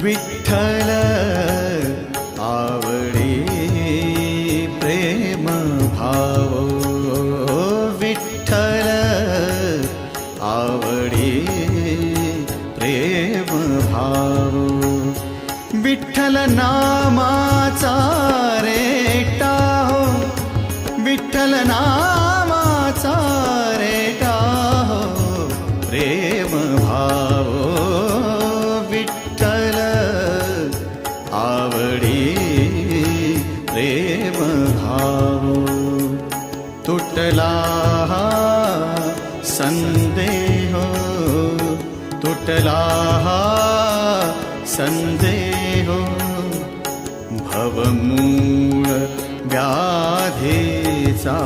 विठ्ठल आवडी प्रेम भाव, विठ्ठल आवडी प्रेम भाव, विठ्ठल नामाचा रेटा हो, विठ्ठल नामाचा रेटा हो प्रेम भाव, विठ्ठल आवडी प्रेम भाव. तुटला संदेह, तुटला संदेह, भवमूळ व्याधीचा